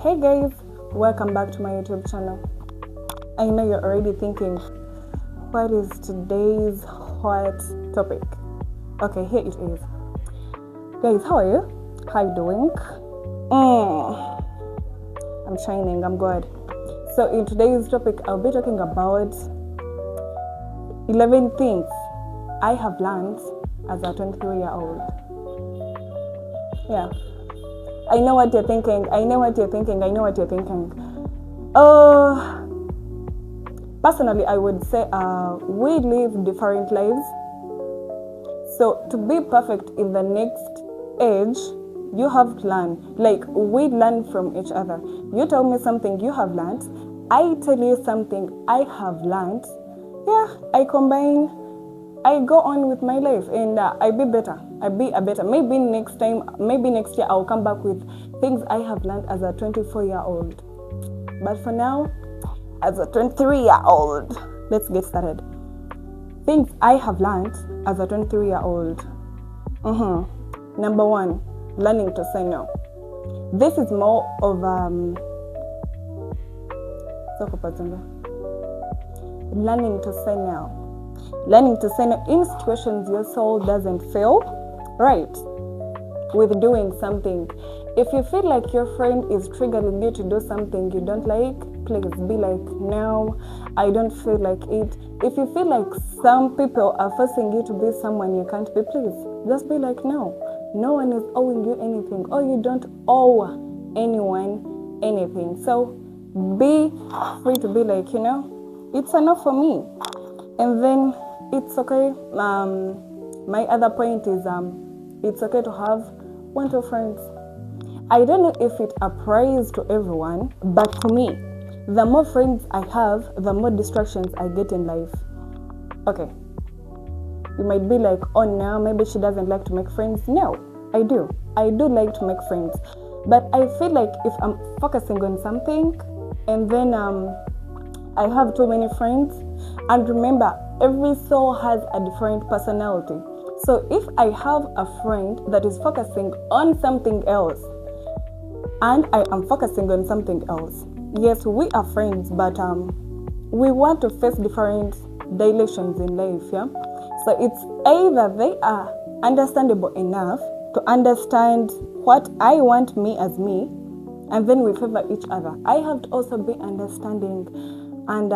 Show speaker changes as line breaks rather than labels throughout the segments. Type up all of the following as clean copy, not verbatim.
Hey guys, welcome back to my YouTube channel. I know you're already thinking, what is today's hot topic? Okay, here it is. Guys, how are you? How you doing? I'm shining, I'm good. So in today's topic, I'll be talking about 11 things I have learned as a 23-year-old. Yeah. I know what you're thinking. Personally, I would say we live different lives. So to be perfect in the next age, you have to learn. Like, we learn from each other. You tell me something you have learned. I tell you something I have learned. Yeah, I combine. I go on with my life and I be better. Maybe next year I'll come back with things I have learned as a 24-year-old. But for now, as a 23-year-old, let's get started. Things I have learned as a 23-year-old. Number one, learning to say no. This is more of learning to say no. Learning to say no in situations your soul doesn't feel right with doing something. If you feel like your friend is triggering you to do something you don't like, please be like, no, I don't feel like it. If you feel like some people are forcing you to be someone you can't be, please just be like, no. No one is owing you anything, or you don't owe anyone anything. So be free to be like, it's enough for me. And then it's okay. My other point is it's okay to have 1-2 friends. I don't know if it applies to everyone, but to me, the more friends I have, the more distractions I get in life. Okay. You might be like, oh no, maybe she doesn't like to make friends. No, I do. I do like to make friends. But I feel like if I'm focusing on something and then I have too many friends, and remember, every soul has a different personality. So if I have a friend that is focusing on something else and I am focusing on something else, yes, we are friends, but we want to face different directions in life, yeah? So it's either they are understandable enough to understand what I want me as me, and then we favor each other. I have to also be understanding and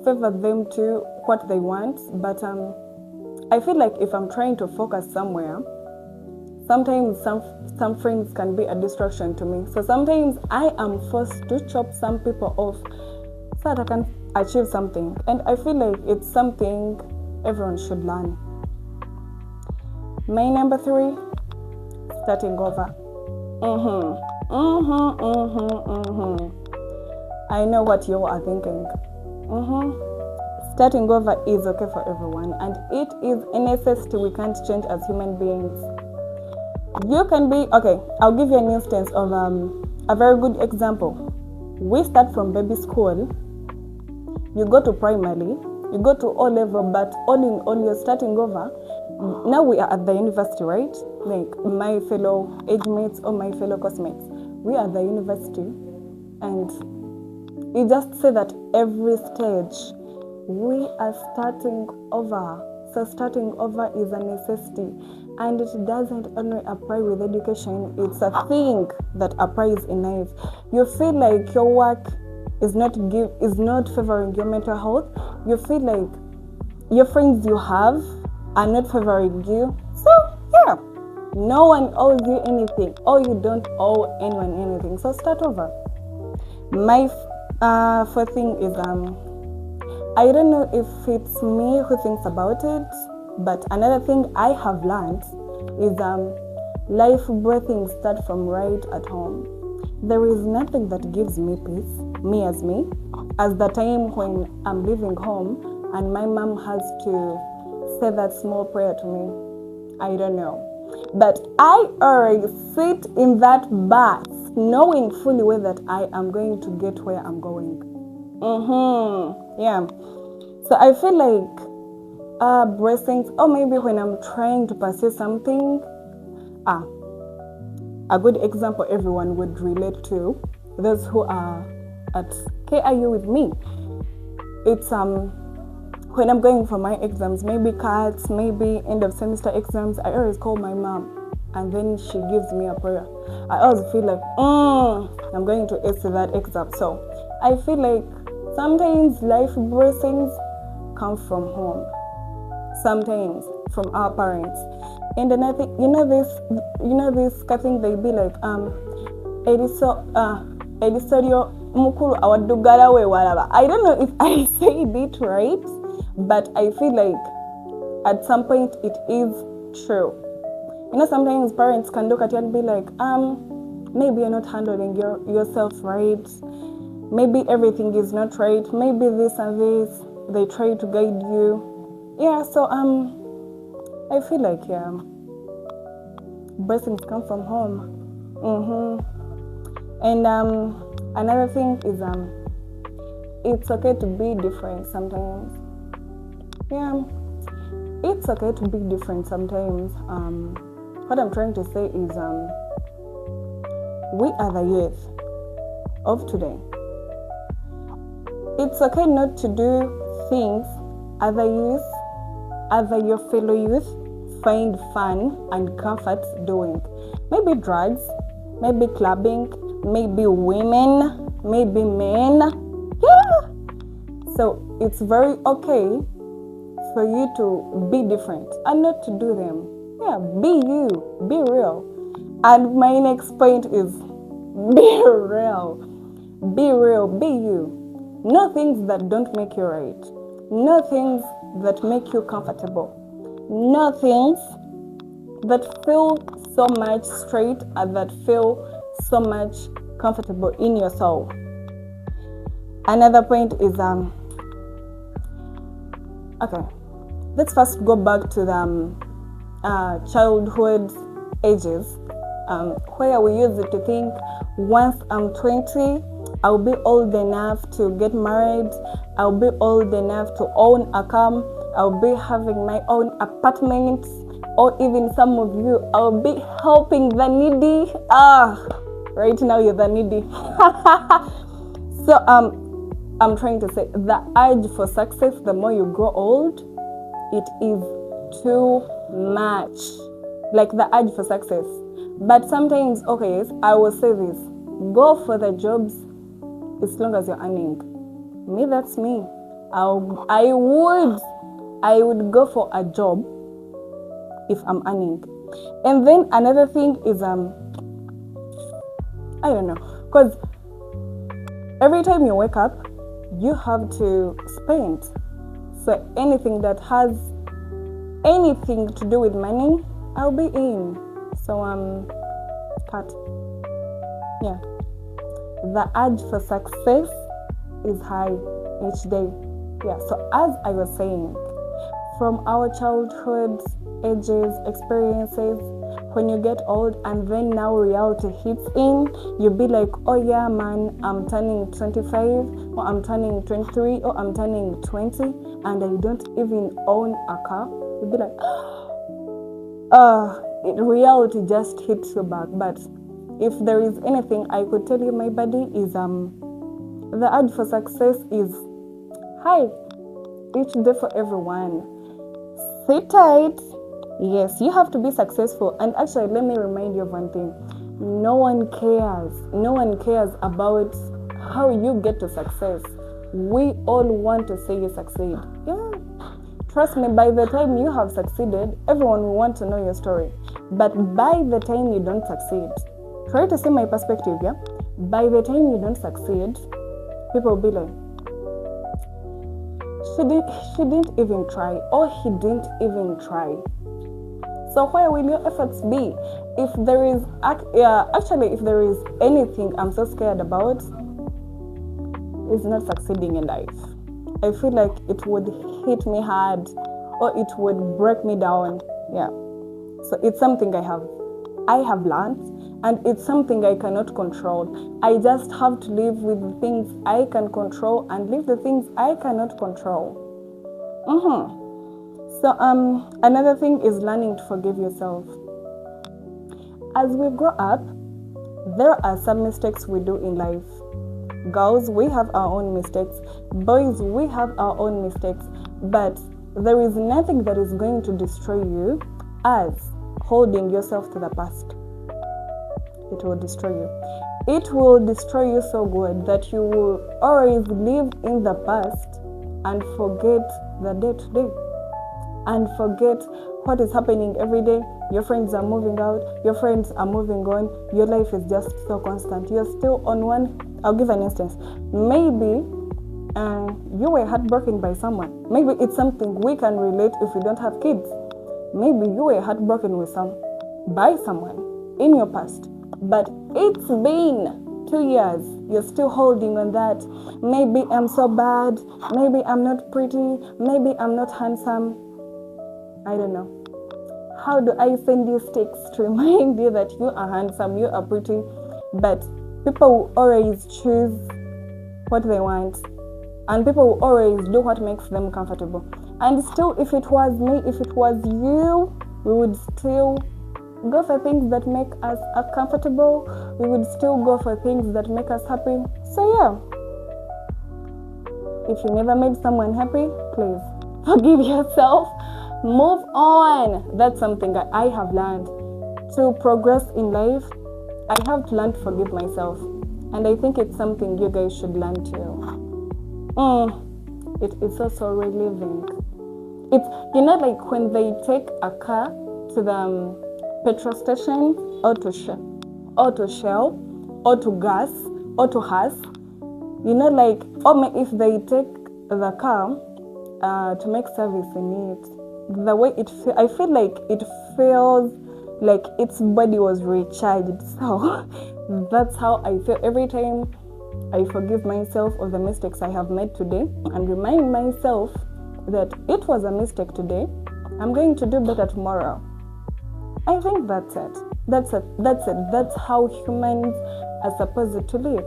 favor them to what they want. But I feel like if I'm trying to focus somewhere, sometimes some friends can be a distraction to me. So sometimes I am forced to chop some people off so that I can achieve something. And I feel like it's something everyone should learn. My number 3, starting over. I know what you are thinking. Starting over is okay for everyone, and it is a necessity we can't change as human beings. You can be, okay, I'll give you an instance of a very good example. We start from baby school, you go to primary, you go to O level, but all in all, you're starting over. Now we are at the university, right? Like my fellow age mates or my fellow classmates, we are at the university, and you just say that every stage we are starting over. So starting over is a necessity, and it doesn't only apply with education. It's a thing that applies in life. You feel like your work is not favoring your mental health. You feel like your friends you have are not favoring you. So yeah, no one owes you anything, or you don't owe anyone anything. So start over. My first thing is I don't know if it's me who thinks about it, but another thing I have learned is life breathing start from right at home. There is nothing that gives me peace, me, as the time when I'm leaving home and my mom has to say that small prayer to me. I don't know. But I already sit in that bus knowing fully well that I am going to get where I'm going. Yeah. So I feel like blessings, or maybe when I'm trying to pursue something, a good example everyone would relate to, those who are at KIU with me. It's when I'm going for my exams, maybe CATs, maybe end of semester exams, I always call my mom and then she gives me a prayer. I always feel like, I'm going to ace that exam. So I feel like sometimes life blessings come from home, sometimes from our parents. And then I think, this thing, they be like, edisorio mukuru awadugala we walaba. I don't know if I said it right, but I feel like at some point it is true. Sometimes parents can look at you and be like, maybe you're not handling yourself right. Maybe everything is not right. Maybe this and this. They try to guide you. Yeah, so I feel like blessings come from home. And another thing is it's okay to be different sometimes. Yeah, it's okay to be different sometimes. What I'm trying to say is we are the youth of today. It's okay not to do things other your fellow youth find fun and comfort doing. Maybe drugs, maybe clubbing, maybe women, maybe men. Yeah. So it's very okay for you to be different and not to do them. Yeah, be you, be real. And my next point is be real. Be real, be you. No things that don't make you right. No things that make you comfortable. No things that feel so much straight and that feel so much comfortable in your soul. Another point is okay, let's first go back to the childhood ages, where we used to think once I'm 20, I'll be old enough to get married, I'll be old enough to own a car, I'll be having my own apartment, or even some of you, I'll be helping the needy. Right now you're the needy. So I'm trying to say the urge for success, the more you grow old, it is too much. Like the urge for success. But sometimes, okay, yes, I will say this. Go for the jobs as long as you're earning. Me, that's me. I would go for a job if I'm earning. And then another thing is I don't know, because every time you wake up, you have to spend. So anything that has anything to do with money, I'll be in. So cut. Yeah. The urge for success is high each day. Yeah. So as I was saying, from our childhood ages, experiences, when you get old and then now reality hits in, you'll be like, oh yeah man, I'm turning 25 or I'm turning 23 or I'm turning 20 and I don't even own a car. You'll be like, reality just hits you back. But if there is anything I could tell you, my buddy, is the urge for success is high each day for everyone. Sit tight. Yes, you have to be successful. And actually, let me remind you of one thing. No one cares. No one cares about how you get to success. We all want to see you succeed. Yeah. Trust me, by the time you have succeeded, everyone will want to know your story. But by the time you don't succeed, try to see my perspective, yeah? By the time you don't succeed, people will be like, she didn't even try, or he didn't even try. So where will your efforts be? If there is, if there is anything I'm so scared about, it's not succeeding in life. I feel like it would hit me hard, or it would break me down. Yeah. So it's something I have learned, and it's something I cannot control. I just have to live with the things I can control and leave the things I cannot control. So another thing is learning to forgive yourself. As we grow up, there are some mistakes we do in life. Girls, we have our own mistakes. Boys, we have our own mistakes. But there is nothing that is going to destroy you as holding yourself to the past. It will destroy you. It will destroy you so good that you will always live in the past and forget the day to day and forget what is happening every day. Your friends are moving out, your friends are moving on, your life is just so constant. You're still on one. I'll give an instance. Maybe you were heartbroken by someone. Maybe it's something we can relate if we don't have kids. Maybe you were heartbroken by someone in your past, but it's been 2 years. You're still holding on that. Maybe I'm so bad. Maybe I'm not pretty. Maybe I'm not handsome. I don't know. How do I send you sticks to remind you that you are handsome, you are pretty? But people will always choose what they want, and people will always do what makes them comfortable. And still, if it was me, if it was you, we would still go for things that make us comfortable. We would still go for things that make us happy. So yeah, if you never made someone happy, please forgive yourself. Move on. That's something that I have learned. To progress in life, I have to learn to forgive myself. And I think it's something you guys should learn too. It is so relieving. It's, like when they take a car to the petrol station or to Shell or to gas or to Haas, or if they take the car to make service in it, the way I feel like it feels like its body was recharged. So that's how I feel every time I forgive myself of the mistakes I have made today and remind myself that it was a mistake today. I'm going to do better tomorrow. I think that's it. That's how humans are supposed to live.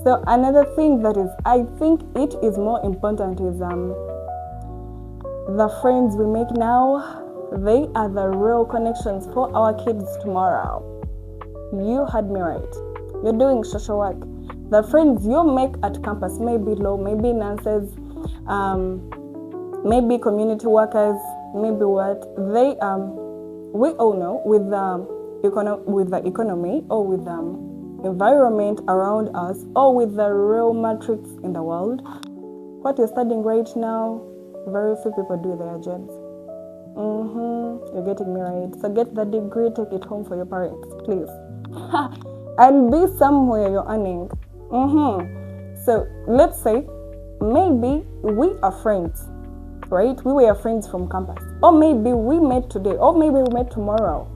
So another thing that is, I think it is more important is the friends we make now. They are the real connections for our kids tomorrow. You heard me right. You're doing social work. The friends you make at campus may be law, maybe nurses, maybe community workers, maybe what they we all know with the economy or with the environment around us or with the real matrix in the world. What you're studying right now, very few people do their jobs. You're getting me right. So get the degree, take it home for your parents, please. And be somewhere you're earning. So let's say maybe we are friends, right? We were friends from campus. Or maybe we met today, or maybe we met tomorrow.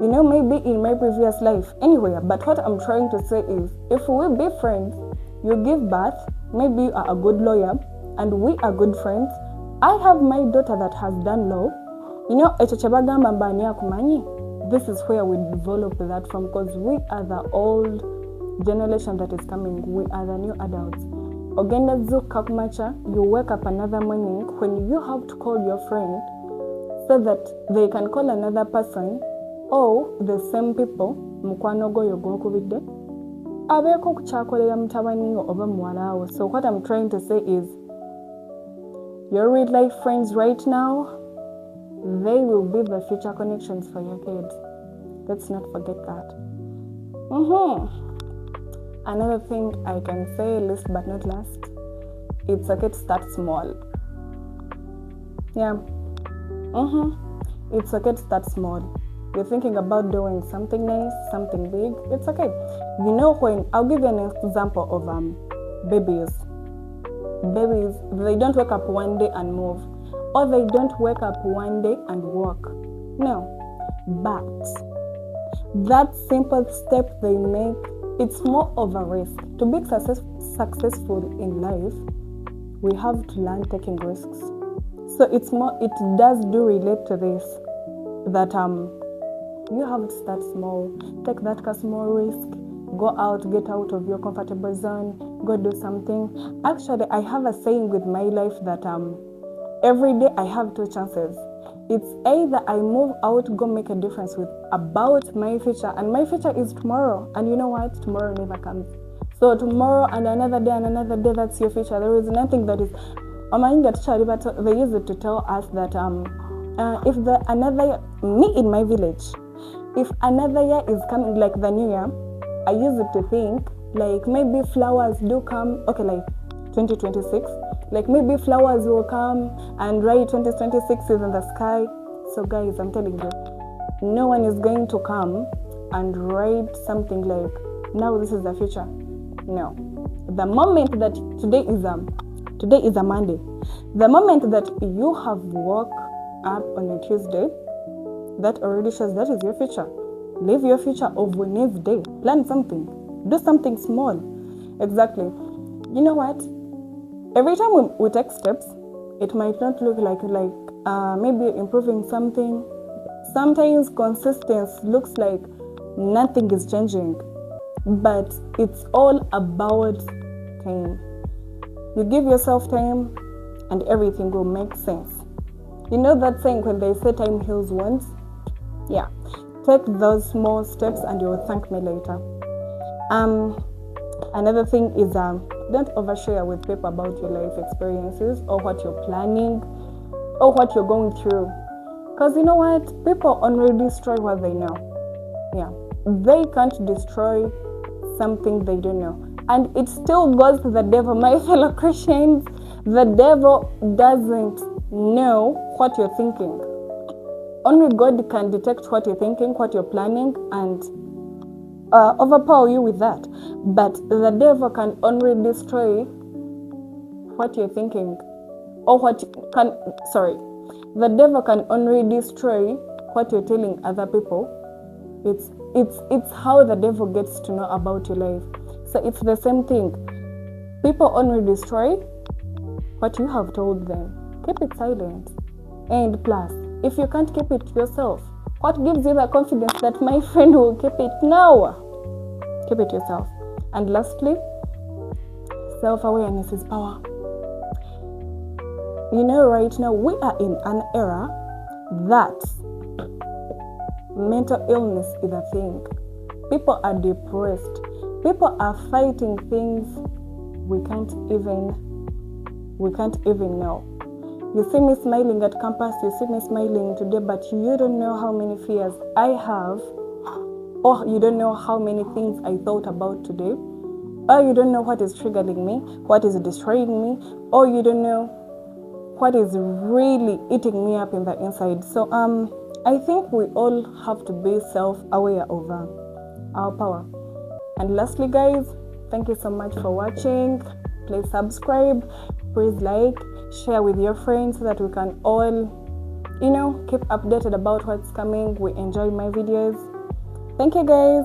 Maybe in my previous life, anywhere. But what I'm trying to say is, if we be friends, you give birth, maybe you are a good lawyer, and we are good friends. I have my daughter that has done law. This is where we develop that from, because we are the old generation that is coming. We are the new adults. You wake up another morning when you have to call your friend so that they can call another person or the same people. So what I'm trying to say is, your real life friends right now, they will be the future connections for your kids. Let's not forget that. Another thing I can say, least but not last, it's okay to start small. Yeah. It's okay to start small. You're thinking about doing something nice, something big, it's okay. When I'll give you an example of babies. Babies, they don't wake up one day and move, or they don't wake up one day and walk. No, but that simple step they make, it's more of a risk. To be successful in life, we have to learn taking risks. So it does do relate to this, that you have to start small, take that small risk, go out, get out of your comfortable zone, go do something. Actually, I have a saying with my life that every day I have 2 chances. It's either I move out, go make a difference with about my future, and my future is tomorrow. And you know what? Tomorrow never comes. So tomorrow and another day, that's your future. There is nothing that is. They use it to tell us that if me in my village, if another year is coming, like the new year, I use it to think like maybe flowers do come. Okay, like 2026. Like maybe flowers will come and right 2026 is in the sky. So guys, I'm telling you, no one is going to come and write something like, now this is the future. No. The moment that today is a Monday. The moment that you have woke up on a Tuesday, that already shows that is your future. Live your future of Wednesday. Plan something. Do something small. Exactly. You know what? Every time we take steps, it might not look like maybe improving something. Sometimes consistency looks like nothing is changing, but it's all about time. You give yourself time and everything will make sense. You know that saying when they say time heals wounds? Yeah. Take those small steps and you will thank me later. Another thing is don't overshare with people about your life experiences or what you're planning or what you're going through. Because you know what? People only destroy what they know. Yeah. They can't destroy something they don't know. And it still goes to the devil, my fellow Christians. The devil doesn't know what you're thinking. Only God can detect what you're thinking, what you're planning, and overpower you with that. But the devil can only destroy what you're thinking, or the devil can only destroy what you're telling other people. It's how the devil gets to know about your life. So it's the same thing. People only destroy what you have told them. Keep it silent. And plus, if you can't keep it yourself, what gives you the confidence that my friend will keep it? No. Keep it yourself. And lastly, self-awareness is power. You know, right now we are in an era that mental illness is a thing. People are depressed. People are fighting things we can't even know. You see me smiling at campus, you see me smiling today, but you don't know how many fears I have, or you don't know how many things I thought about today, or you don't know what is triggering me, what is destroying me, or you don't know what is really eating me up in the inside. So I think we all have to be self-aware of our power. And lastly, guys, thank you so much for watching. Please subscribe, please like, share with your friends so that we can all, keep updated about what's coming. We enjoy my videos. Thank you, guys.